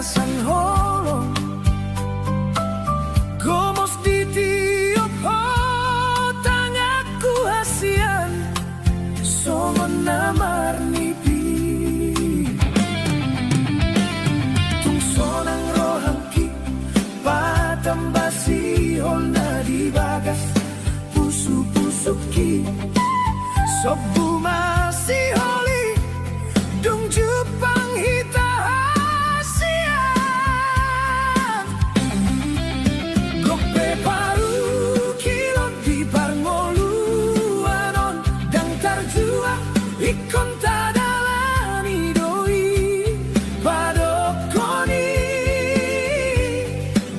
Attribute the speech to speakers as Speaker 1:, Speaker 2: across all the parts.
Speaker 1: sang holong gomos di tiup tangaku hasian songon namar nipi tung sonang rohamki patambasi holna di bagas pusu-pusuki sobu masih holi dung Jepang hita hasian gope paru kilon di parngoluanon dang tarjua ikon tadalani doi padokoni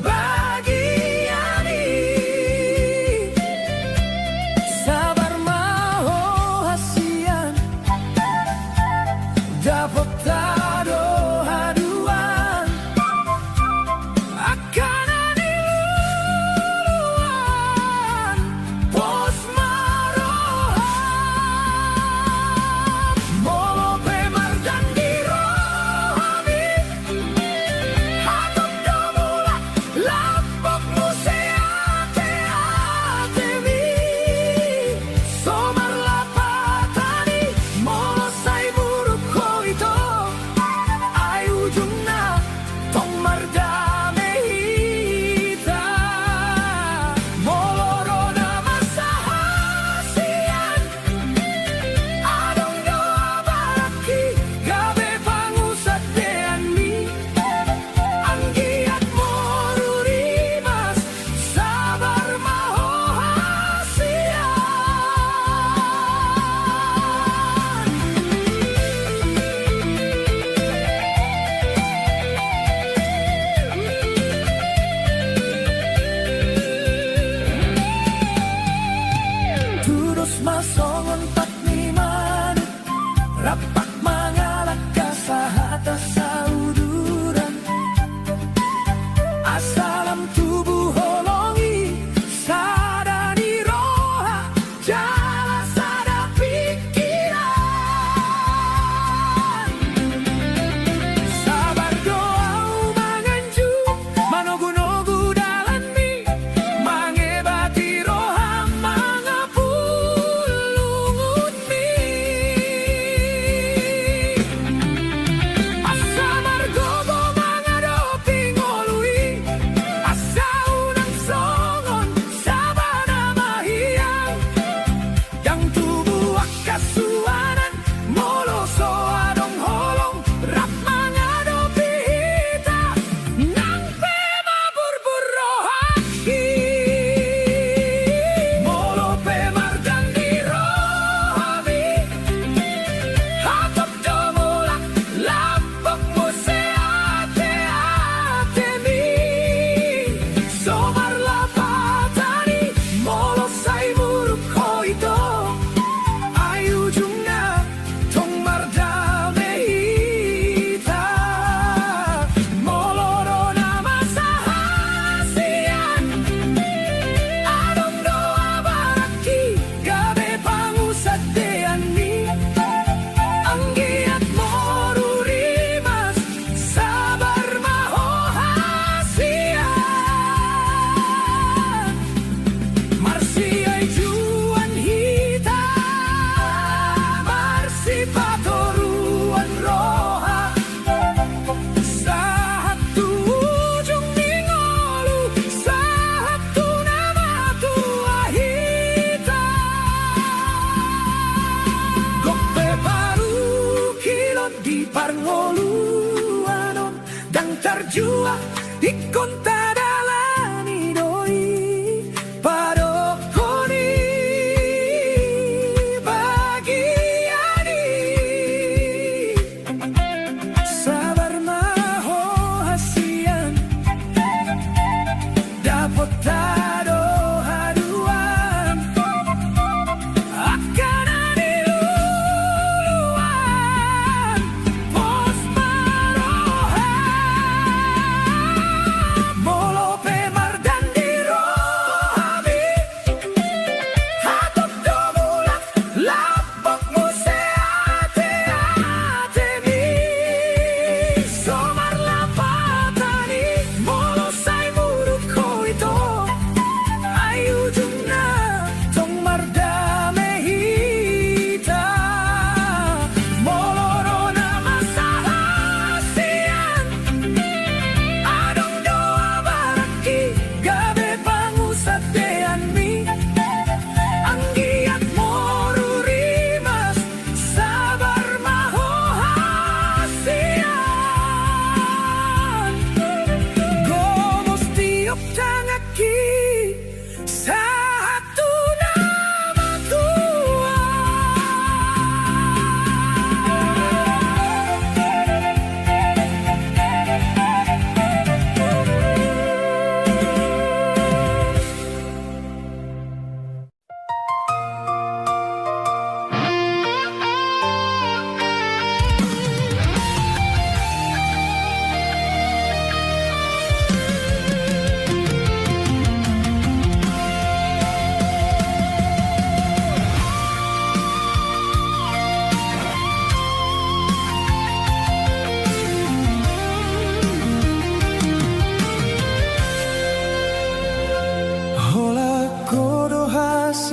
Speaker 1: bagiani sabar maho hasil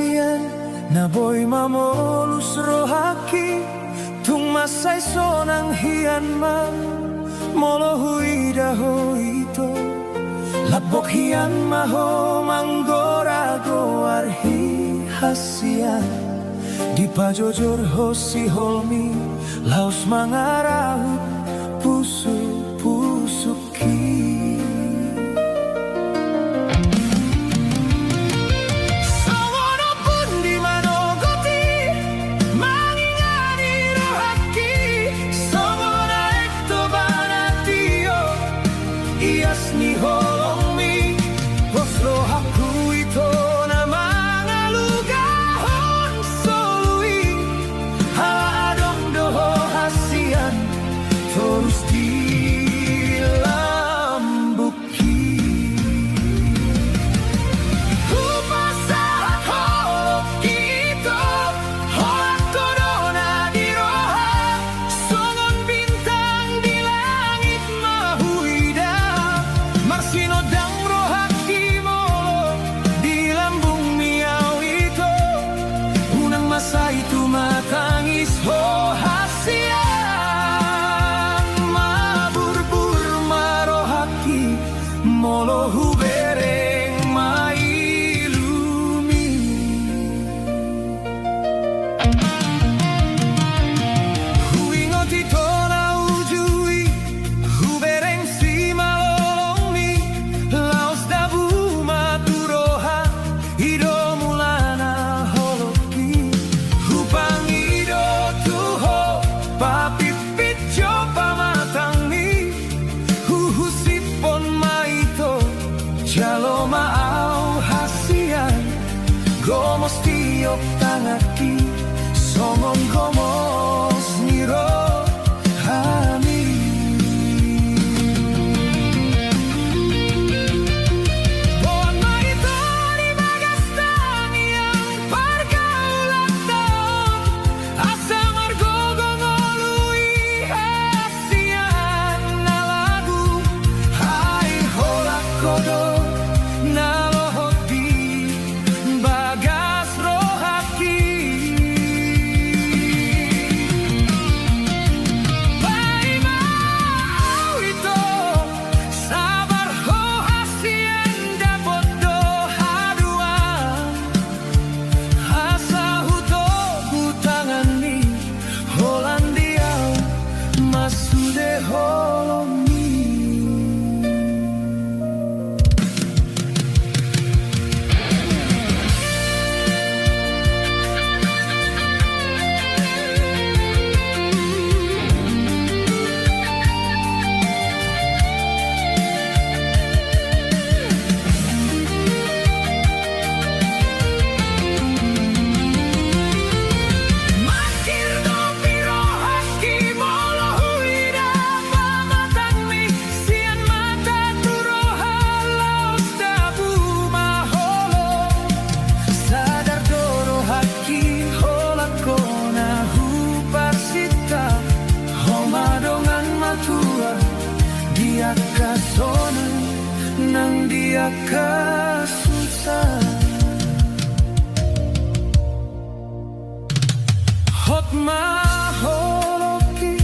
Speaker 1: hasian na boy mamolus rohaki tung masay sonang hian man molo huida hoito labok hian maho manggora goar hi hasian di pajojor hosi holmi laos mangaraut pusuki ni holong mi poslo haku ito na mga lugahon solui haadong doho hasian terus dilambuki upasahat holong kito holak kodona di roha songon bintang di langit mahuida sinodang rohaki molo di lambung miau itu unang masa itu matangis ho hasian maburbur marohaki molo hubereng mailumi huingot ito na ujui hubereng si jalo maau hasian gomos tiok tangaki somong gomos niro hami bon maito di magastan yang pergaulan tahun asa margo gongolui hasian na lagu hai holak kodo dia kasona nang dia kasusah hot maholoki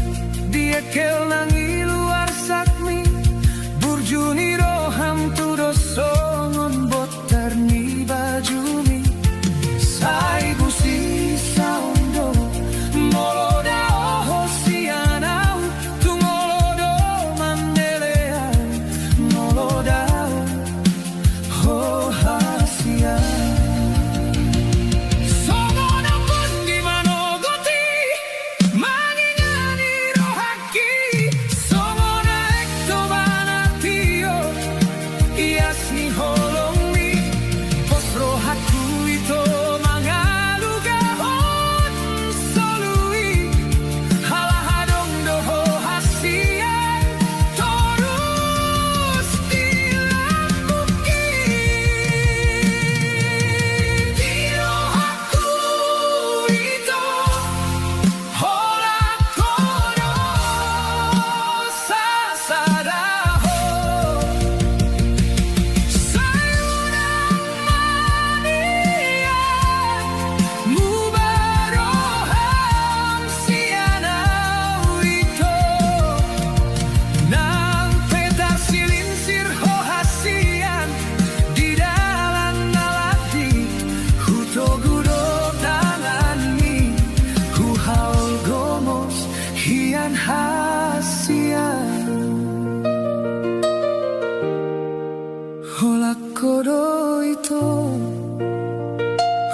Speaker 1: dia kel nang iluar sakmi burjuni roham tudo songon botar ni bajumi sai busi saundo moloda hosianau tungolodo mandelea moloda ho hasian somona pun di manogoti mangingani rohaki somona ekto banatio iasni holong mi pos rohaki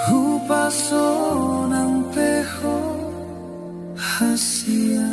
Speaker 1: Hupaso ng peho hasia.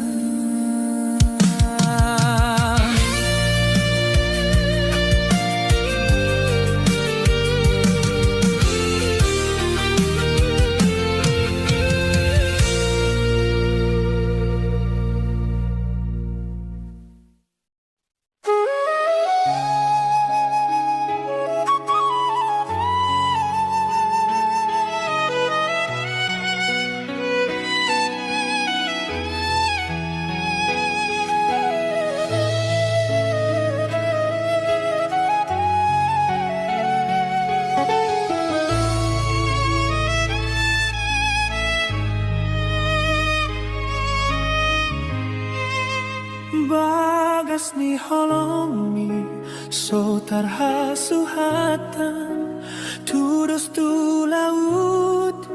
Speaker 1: Bagas ni holomi so tarhasuhatan tudos tu laut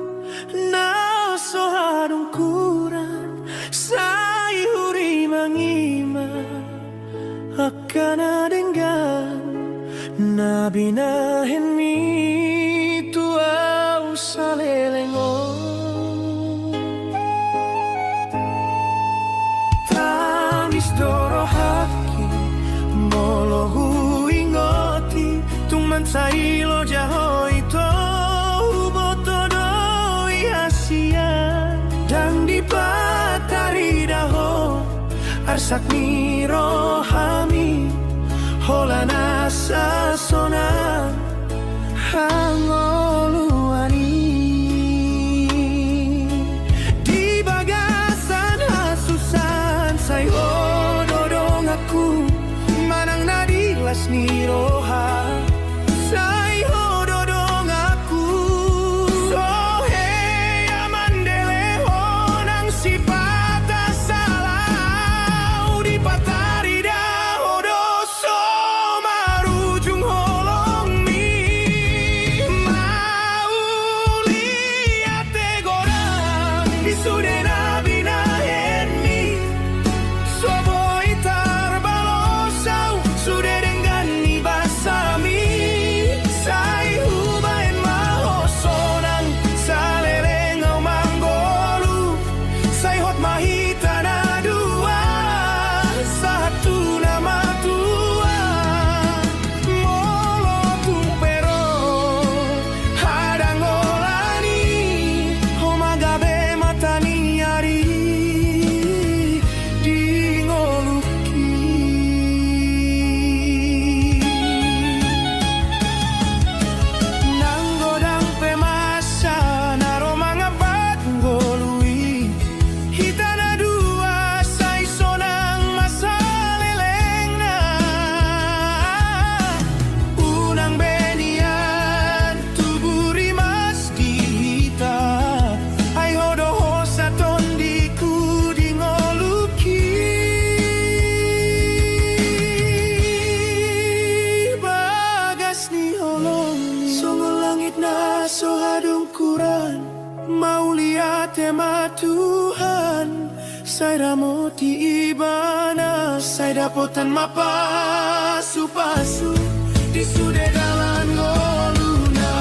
Speaker 1: na so harungkuran say huri mangima akan adenggan na binahin mi tuaw sa lelengon. Dorohaki molo ingoti tuman sailo jahoy to botodo hasia dan di patari daho arsak mi rohami holana sasona hangoluani di bagasan hasusan sayo manang nadilas ni roha say hododong aku sohe amandeleho nang sipata salau di patari dahodo so marujung holong mi mau lihat tegorang di sudena binahen mi sobo sudah dengan ni basami say hubain mahosonang salelengau manggolu say hot mahita na dua satu nama tua molo tumpero hadang olani homagabe matani ari di ngoluki. So hadungkuran mau lihat tema Tuhan saya ramoti ibana saya dapotan mapa supasu di sude dalan goluna.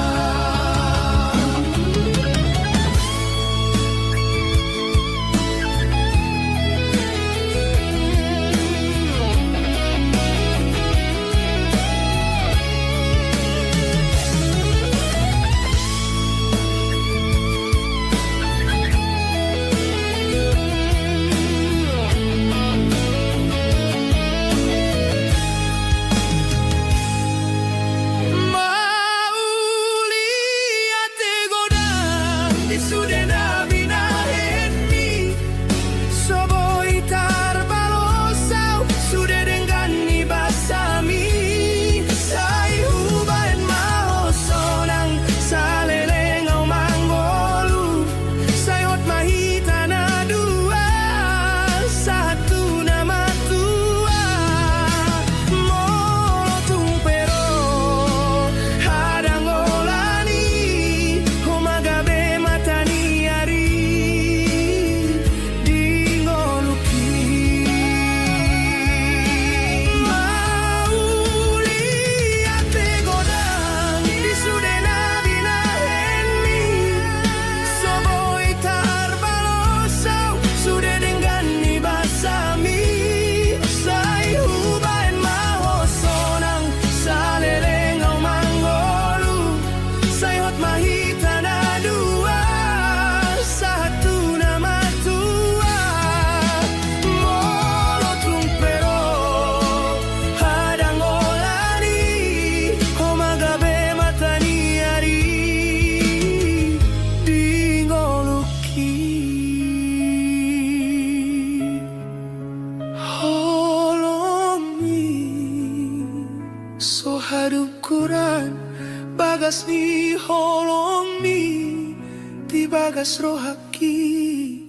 Speaker 1: bagas rohaki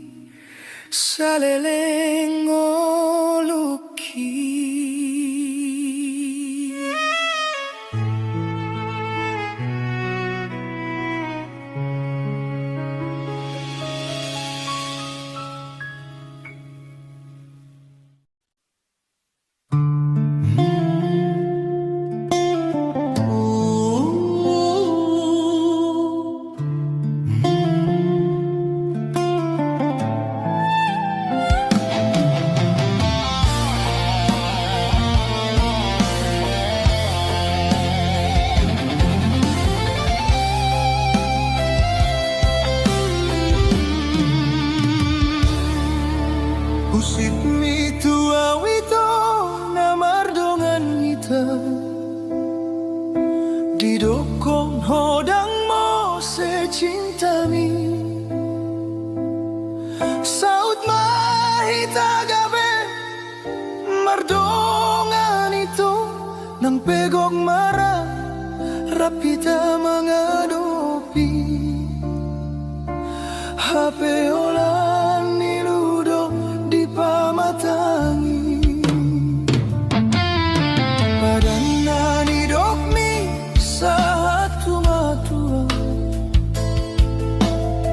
Speaker 1: saleleng oluki. Usit mi tua wito na mardongan ita didokong hodang mo se cinta mi saut mahita gabe mardongan itu nang pegong marah rapita mengadopi HP olan niludo di pamatangi padana ni dokmi saat tumatua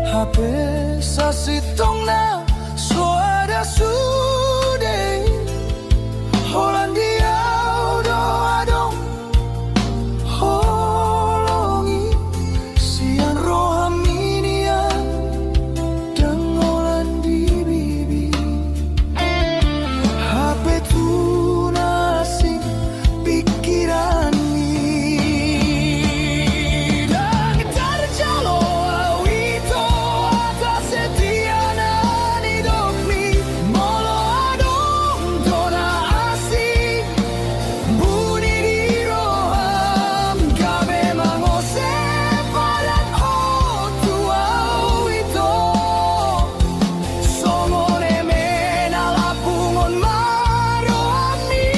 Speaker 1: HP sasitong na suada sude Hollandia do adong holongi sian rohaminian dengolan di bibi HP tunasi pikiran ni dan terjalo awito atas setiana ni dokmi molo adong dona asing buni di roham gabe mangose padat otu awito somone mena lapungon maroami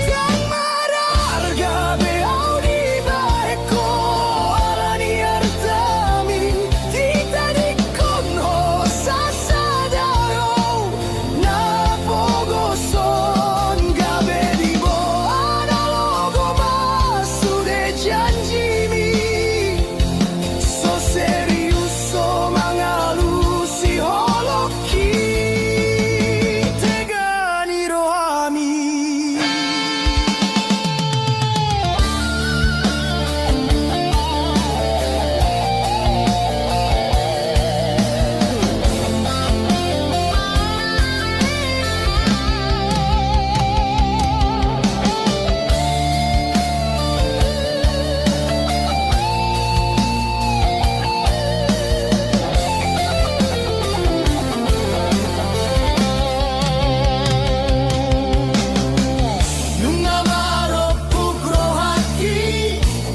Speaker 1: tang marar gabe audi baeko alani artami tita di kono sasadaro na pogoson gabe di boa analogo masude janjimi so serius so mangalusi holoki tegani rohami. Nunga maro pukro haki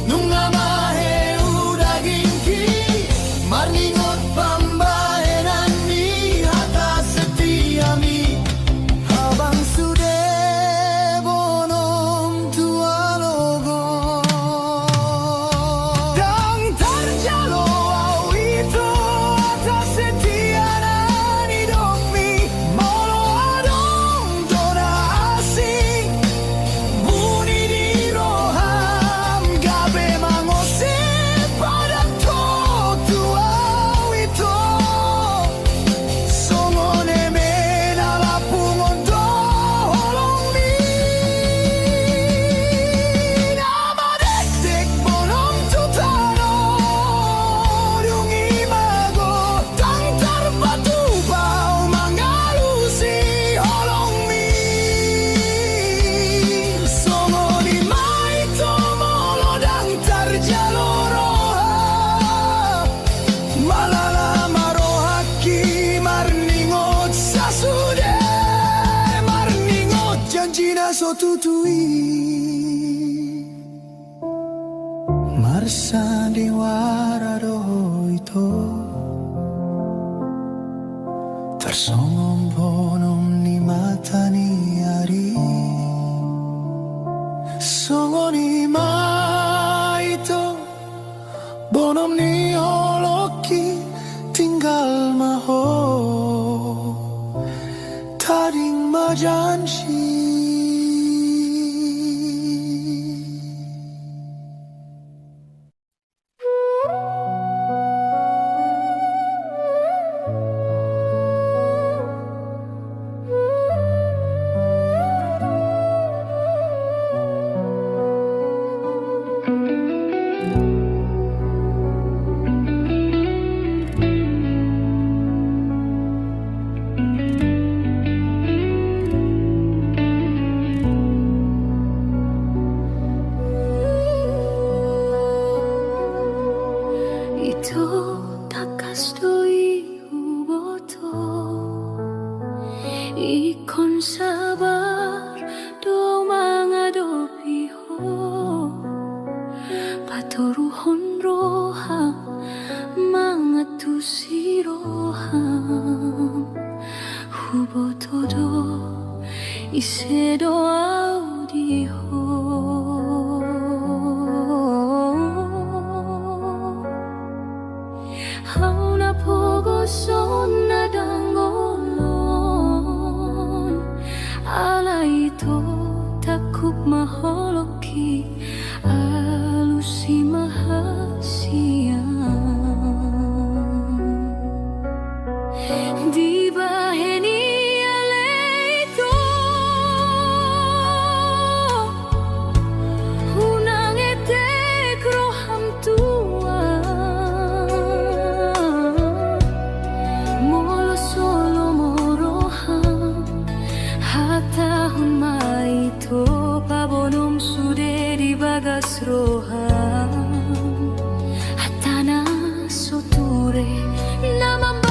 Speaker 1: nunga mahe udagingki marningot pambahenan ni hata setiami habang sude bonom tua logo dang terjalo awito atas setiana ni dokmi molo adong dona asing buni di roham gabe mangose padat totu awito somone mena lapungon do holong mi nama dek bonom tutano dungi mago tang terpatu bau mangalusi holong mi somoni mai tomolo dang terjalo roha malala marohaki marningot sasude marningot janjina so tutui marsa diwara doito tersongom bonom ni mata ni ari songoni maito bonom ni holo janji.
Speaker 2: Ikon sabar do mga do piho paturuhon roha mga tusiroham hubo todo isedo audiho hauna pogoson na dangolon ala ito takuk maholoki alusi mahasian di baheni aleito unang etek roham tua molo solo moroham hatahun maito pabonom sude di bagas roham hatana soture namam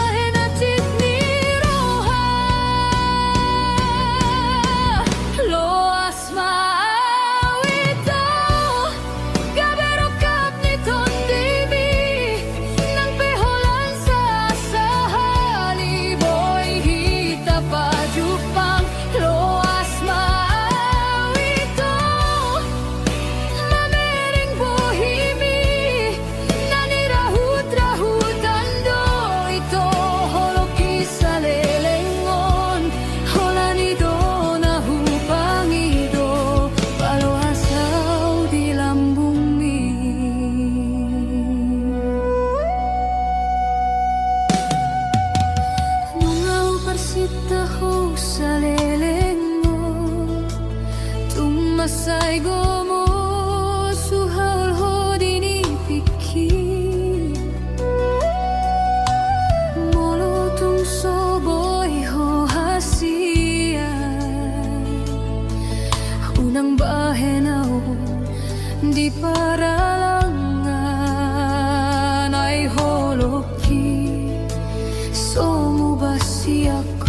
Speaker 2: masay gomo suhal hodini pikir molo tung soboy ho hasia unang bahenaw di paralangan ay holoki somubasi ako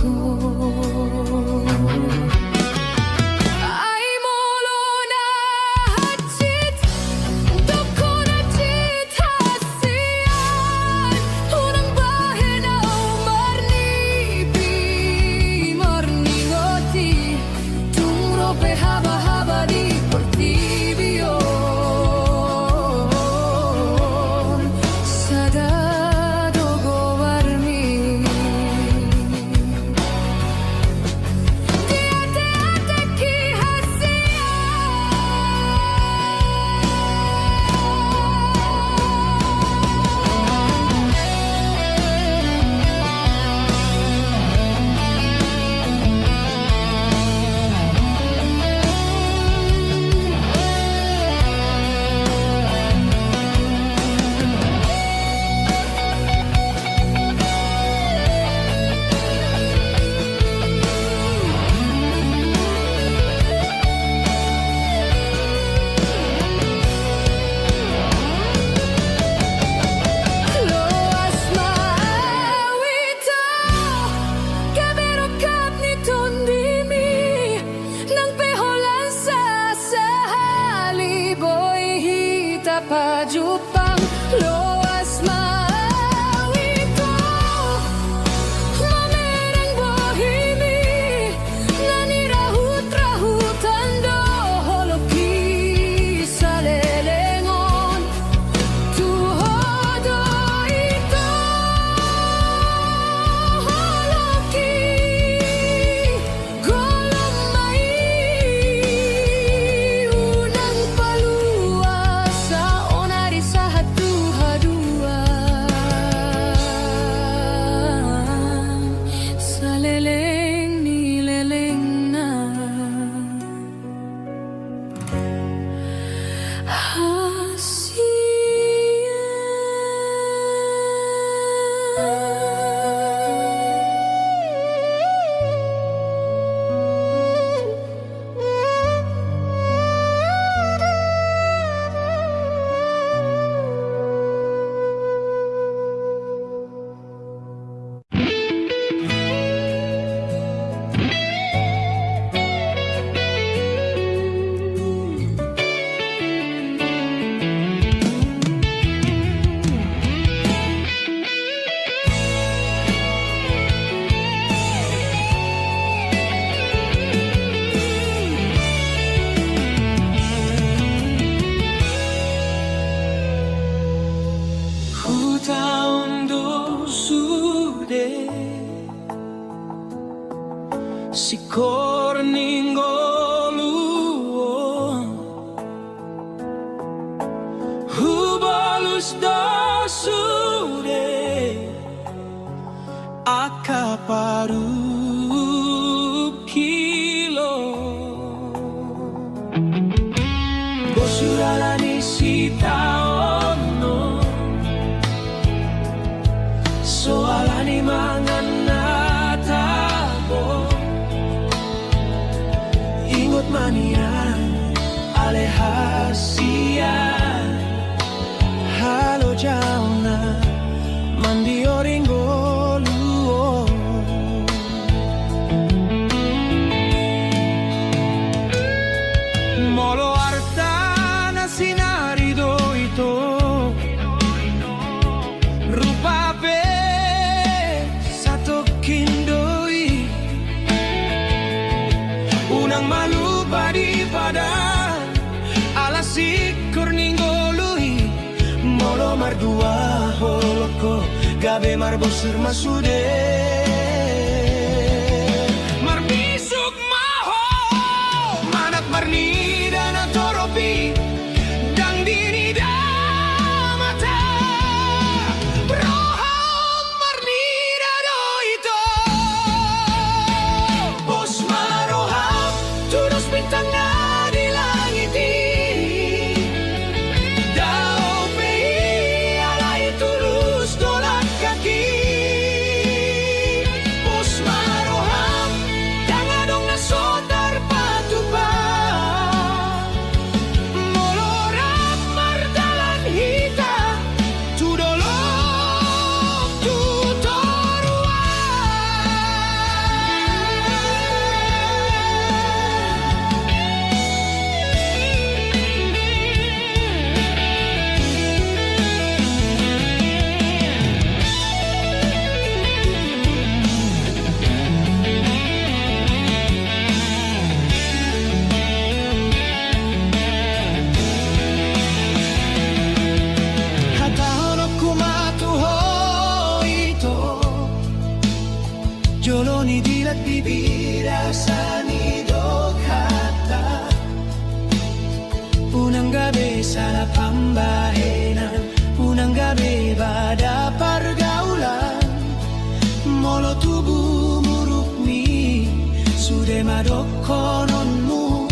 Speaker 2: pajupang loas mawito mamereng bohimi nanirahut-rahutan do holoki sa lelengon tuhodo ito holoki golo
Speaker 1: sude si korningolu hubalus da sude akaparu kilo bosuralani sitaono soalani mangan natabo ingot mania alehasia halo jauna mandi oringolu molo artana sinarido ito rupa pe satu kindoi unang malu pada alasi korningolui molo mardua holoko gabe marbosur masude marbisuk maho manat marni dana toropi dang dini damata roham marni dado ito bos maroham tudos bintang na di langit dao pei alai tulus tolak kaki bos maroham dangadong na sotar patupa molorap mardalan hita tudolok tutorua hatahono kumatuho ito joloni dilat bibira sanido kata unang gabi sa pambahenan unang gabi bada pergaulan molo tubuh murukmi sude madok kononmu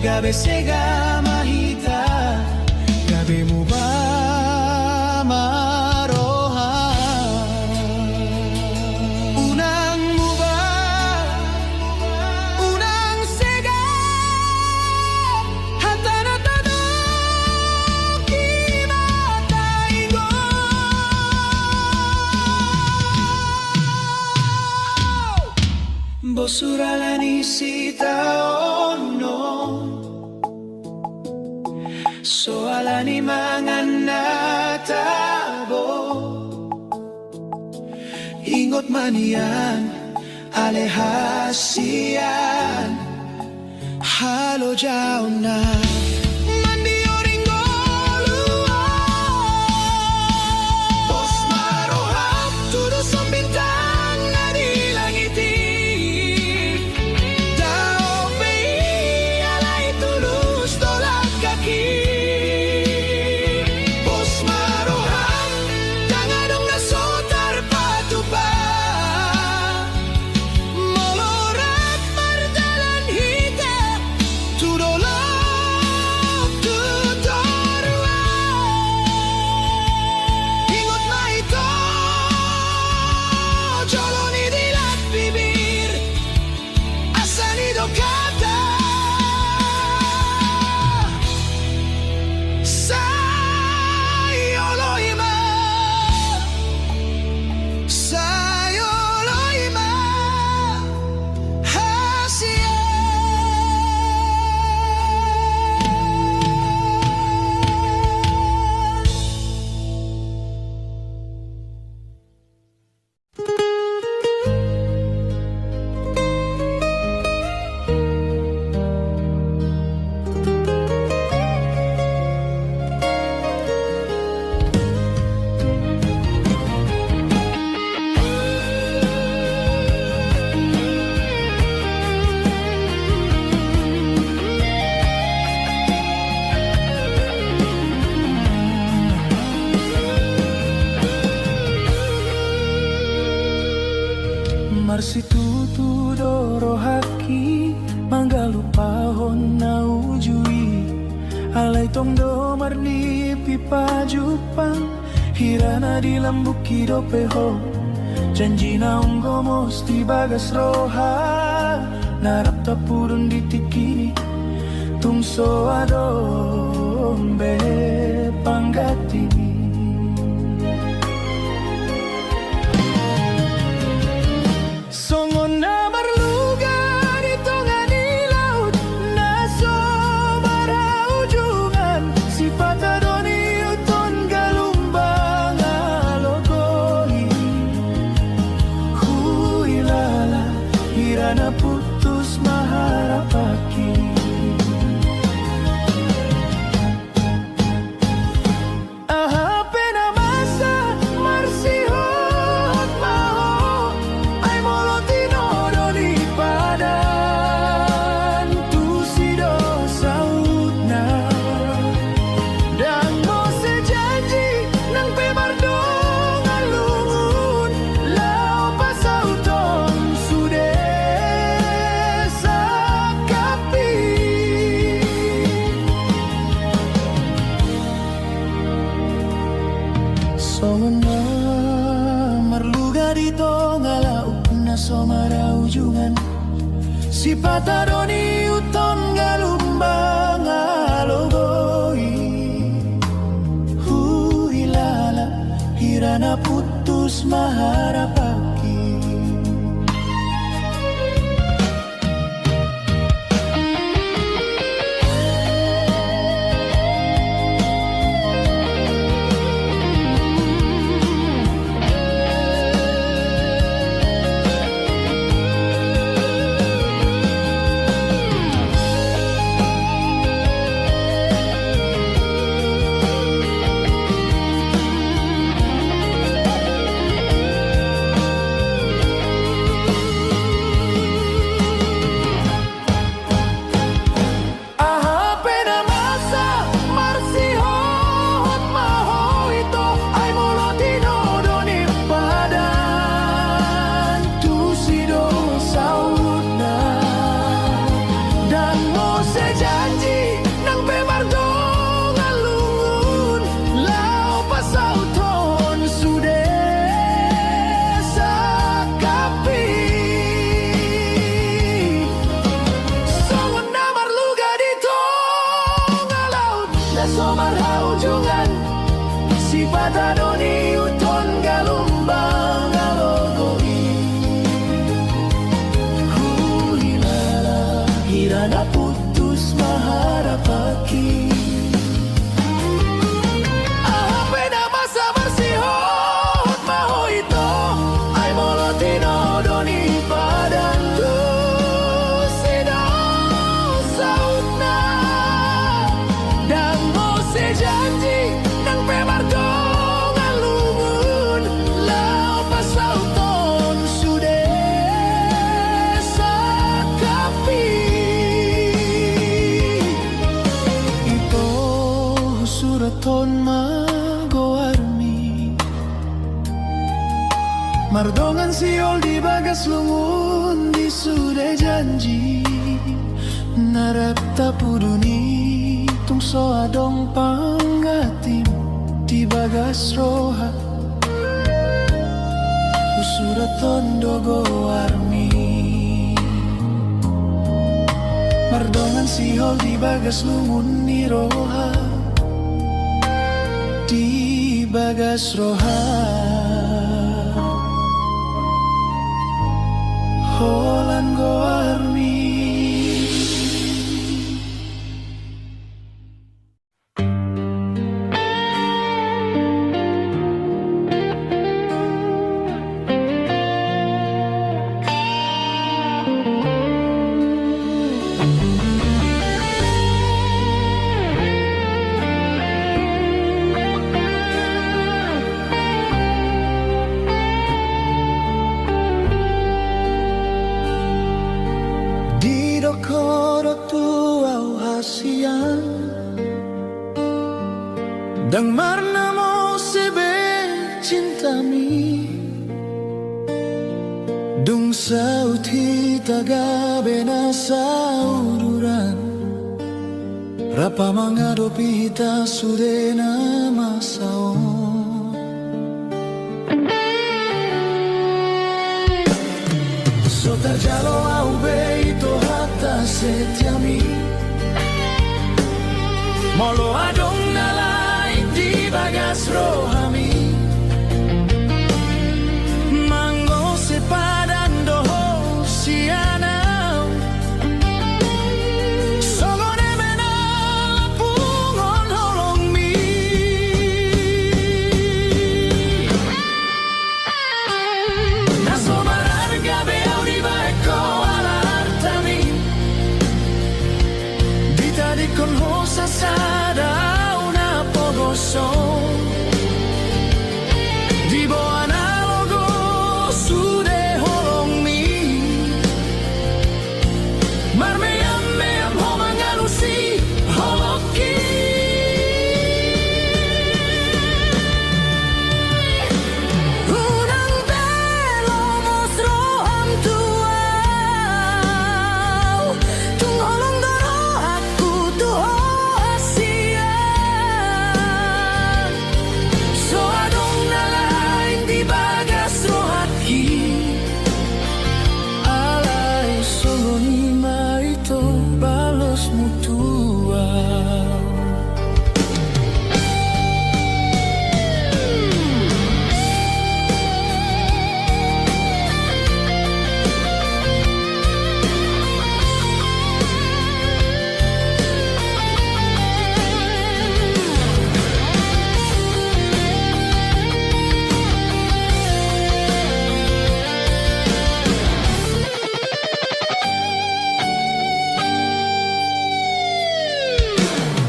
Speaker 1: gabe sega mahita gabe muba maroha unang muba unang sega hatana tado kimata ingo bosuralani sitaono soalani mangan natabo ingot manian alehasian halo jauna mandi oringolu bos maroham tudus bintang na di langit dao pei alai tulus tolak kaki bos maroham dangadong na sotar patupa molorat mardalan hita tudolok
Speaker 3: Marsitu doro haki manggalu pahon na ujui alay tong do marni pipa jupang hirana di lambuki do peho janji na unggo mosti bagas roha narapta purun di tikini tungso adombe panggati songon na marlugar ito nga di laut na somarang ujungan si patadoni uton galumbang alogoi huilala hirana putus maharapaki songon na marluga dito nga laut na somara ujungan si patadoni uton galumbang alogoi huilala hirana putus maharapaki si patadoni uton galumbang alogoi huilala hirana putus maharapaki apena masa bersihot maho ito ay molotino doni padan tu sedang sauna dan mo sejanji nang pemargo ngalungun lao pasauton sudah sakapi ito suraton magoarmi mardongan siol di bagas lungun di sudah janji narapta puduni tungso adong panggatim di bagas roha usuraton dogo armi mardongan sihol di bagas lungun ni roha di bagas roha holan go armi Dang marna mo sebe cintami Dung sauti tagabe na saururan Rapa mangadopi hita sudena masao So tarjalo au beito hatta setiami Molo adong nalai di bagas rohami Mango sepadan doho sianau Sogone menal pungon holong mi Naso mararga beau di baeko alartami Dita di con hosa sada una pogoso Di boana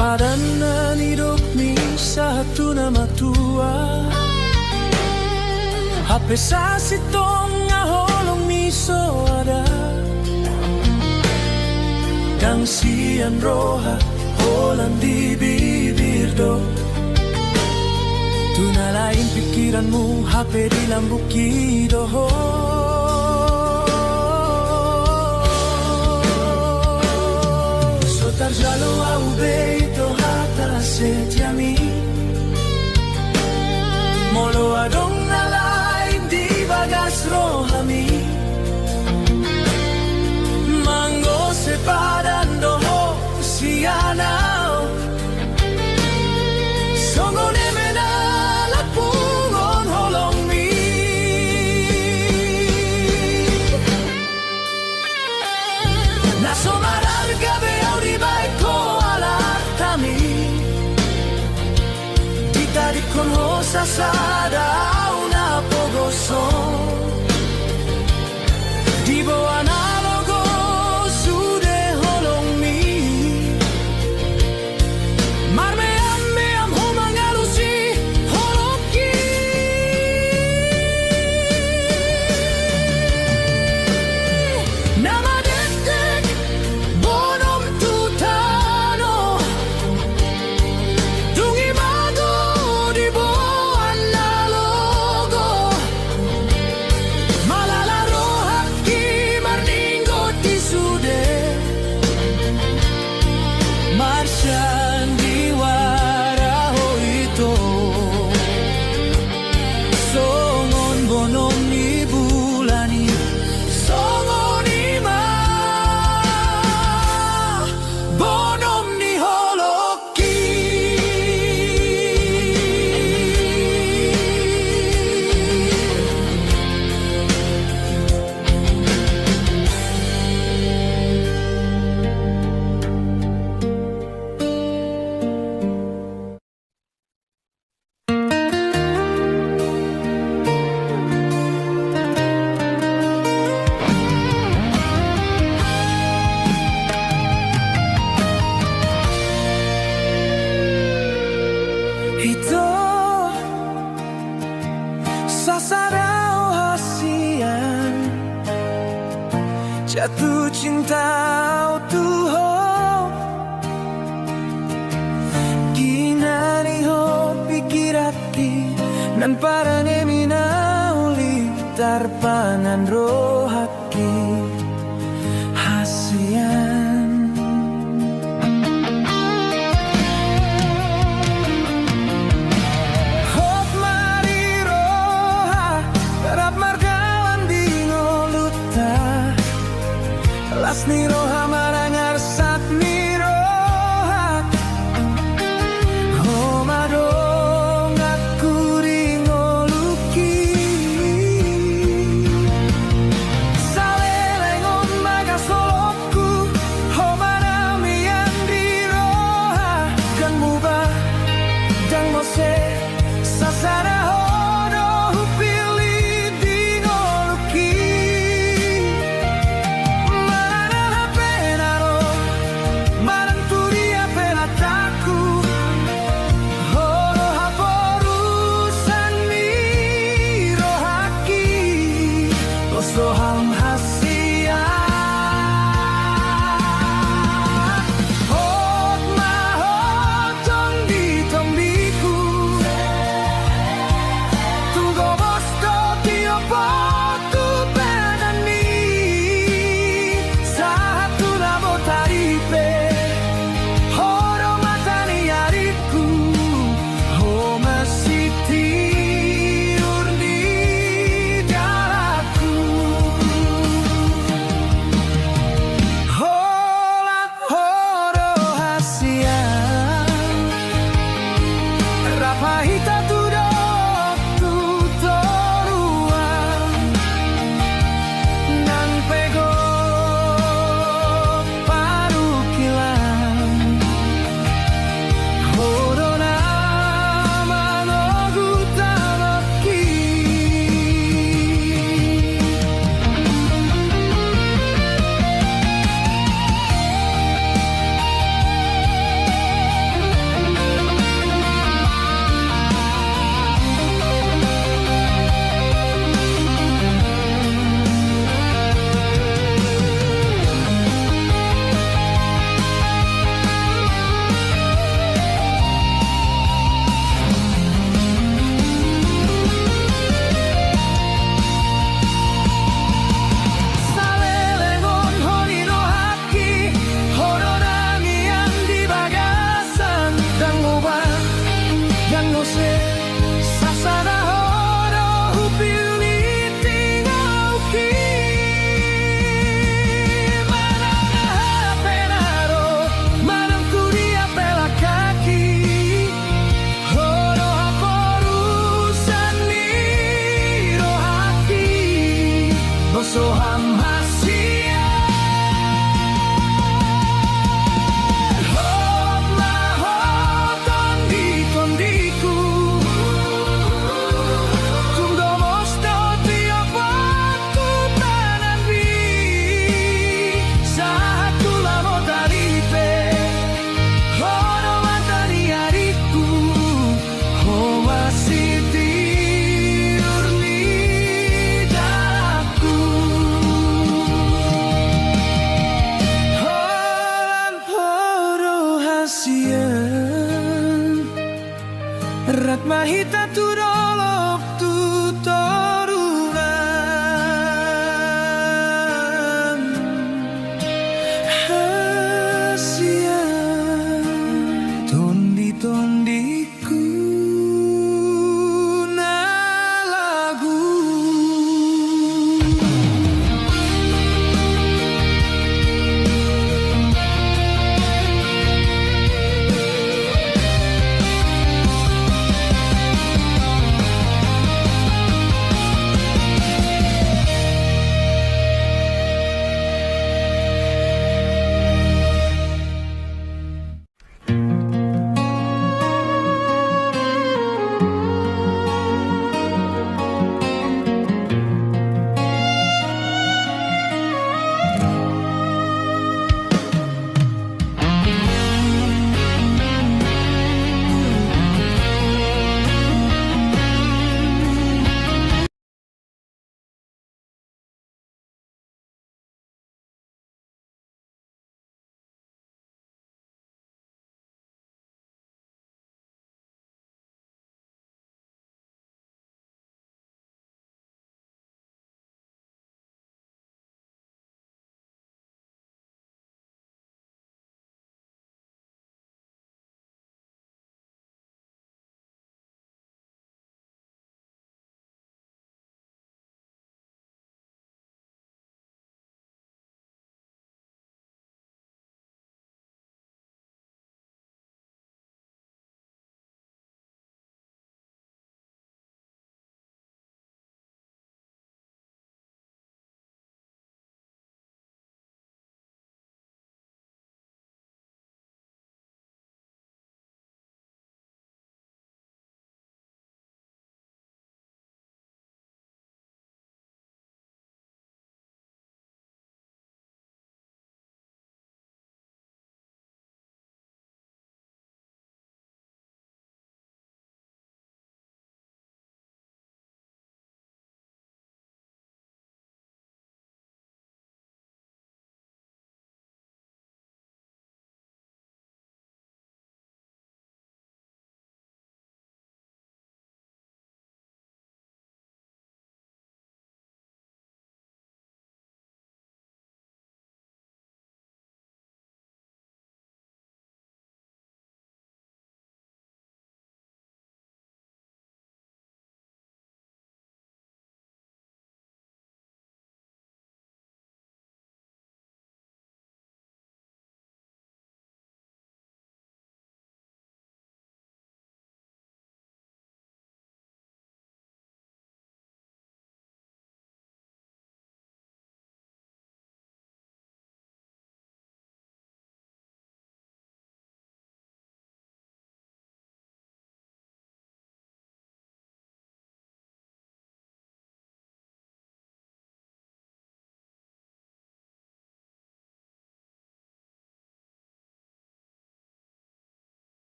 Speaker 3: Padanan hidup ni satu nama tua Hape sa sitong ngaholong ni soada Dang sian roha holan di bibir do Tunalain pikiranmu hape di lambuki doho So tarjalo au beito hata setiami Molo adong nalai di bagas rohami Mango sepadan doho sianau Songone menal pungon holong mi Naso mararga beau di baeko alartami Dita di con hosa sada una pogoso Di bo analogo sude holong mi Marme amme am homangalusi holoki Nama detek bonom tutano Dungi mago di bo analogo Malala rohaki marningo di sude Marshan di waraho ito Songon bonom ni bulani Songon ima bonom ni holoki Ito sasarao hasian Jatuh cinta tuho Ginani ho pikirati Nan parane minauli tarpangan roh Sasana hono hupili dingoluki Manana penaro Manang turia pelataku Horo haporusan ni rohaki Losoham hasia Hot mahot tombi tombiku Tunggo bosto tio potu penani Satu namo taripe Horo matani ariku Homa siti urni daraku Hola horo hasia Rapahita tudok tutoruan Nan pego parukilan Horo nama no gutamaki Salelengon honi no haki Horo nami yang di bagasan Dan ngoban yang no se Sasana horo hupili tingauki Manana penaro Manang kuria pela kaki Horo haporusan ni rohaki Losoham hasia Hot mahot tondi-tondiku Tunggo mosto tio potu penanbi Satu lamo taripe Horo matani ariku Homa siti urni daraku Holan horo hasia Ratmahita tudolok tutorunan Hasia Tondi-tondiku na lagu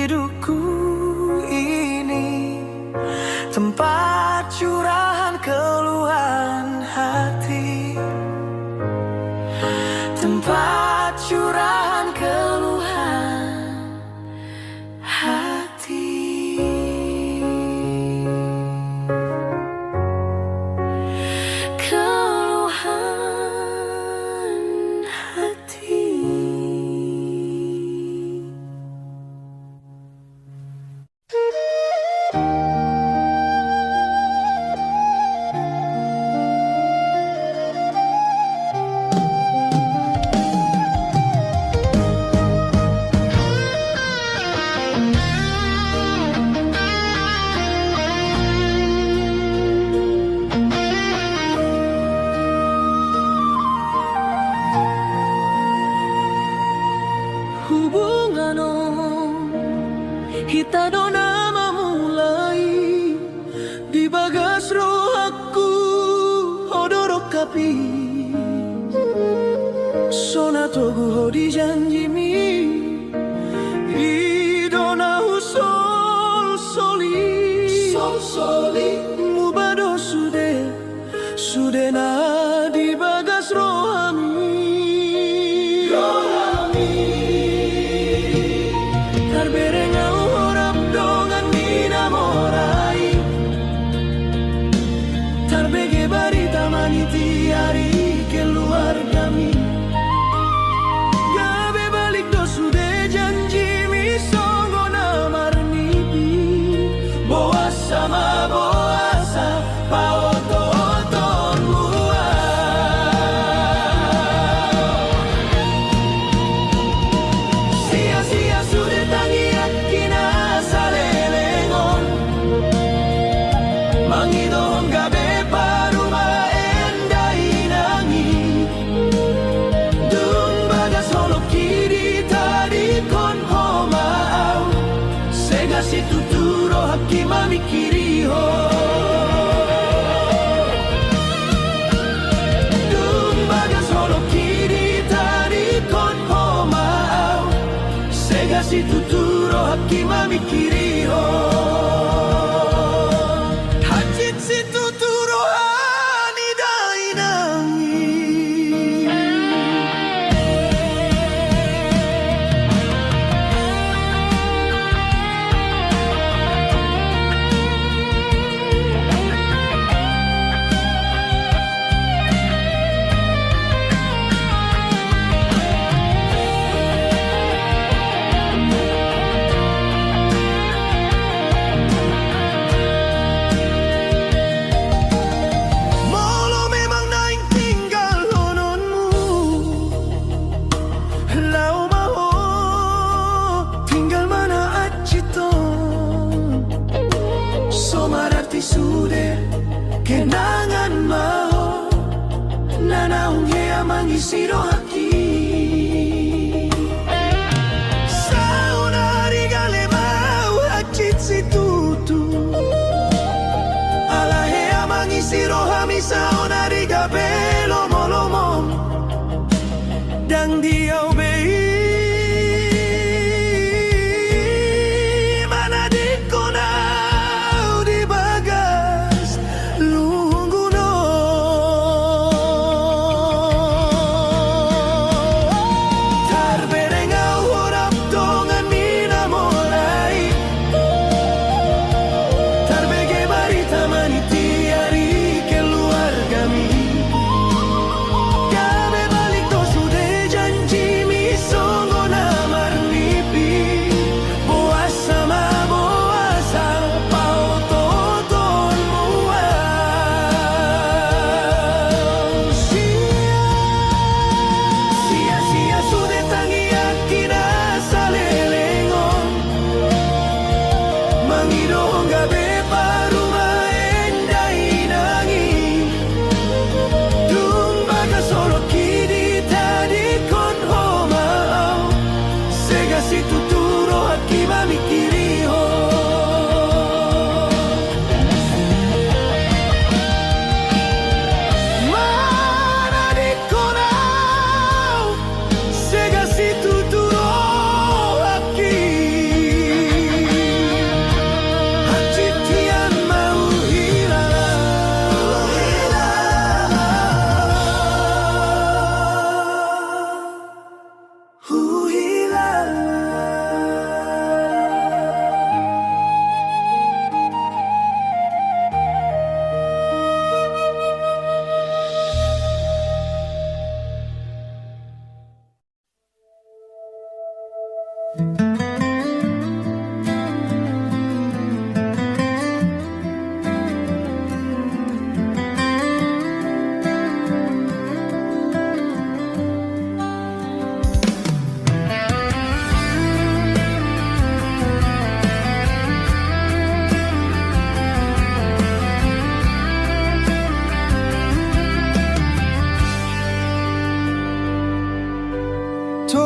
Speaker 3: hidupku ini, tempat curahan keluhan hati, tempat curahan keluhan hati. Keluhan hati.
Speaker 4: Hubungan kita dona memulai di bagas roh aku odorok kapi sona togu hodi janji mi idona usol soli mubado sude na di bagas roh ami berengau horap dongan minamorai tarbege barita maniti hari keluar kami gabe balik do sude janji mi songo namar nipi boas sama boasa paoto-oton mua sia-sia sude tangi Mangidong gabi paruma endai nangi Dun bagas holok kiri tadi kon homau Sega si tuturo haki mamikiri ho Dun bagas holok kiri tadi kon homau Sega si tuturo haki mamikiri ho Sude kenangan mau nanaung hea mangisiro haki saunari gale mau hacit si tutu ala hea mangisiro hami saunari gabe lomo-lomo dang diau bei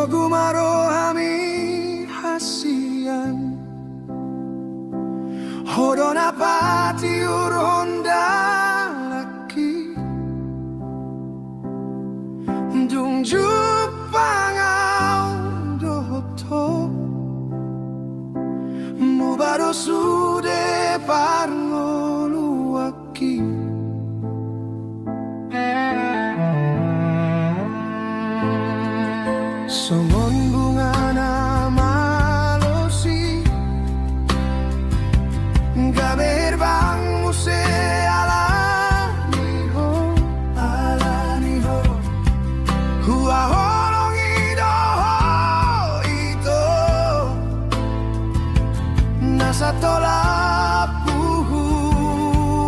Speaker 3: Sogumarohami hasian Hodona patiur honda laki Dung jupangau dohto Mubaro sude parngoluaki Songon bunga na malosi Gaber bang muse alaniho Hua holong idoho ito Nasa tolak puhu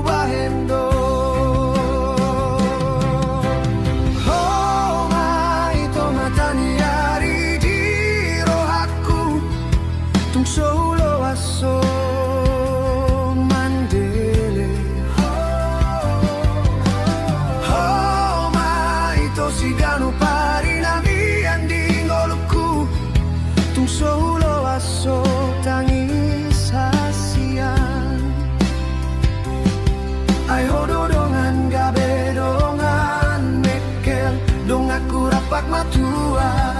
Speaker 3: bahendo Solo aso mandele Oh ma ito sigano pari na miandingoluku Tung solo aso tangis hasian Ay hododongan gabe dongan mekel Dong aku rapak matua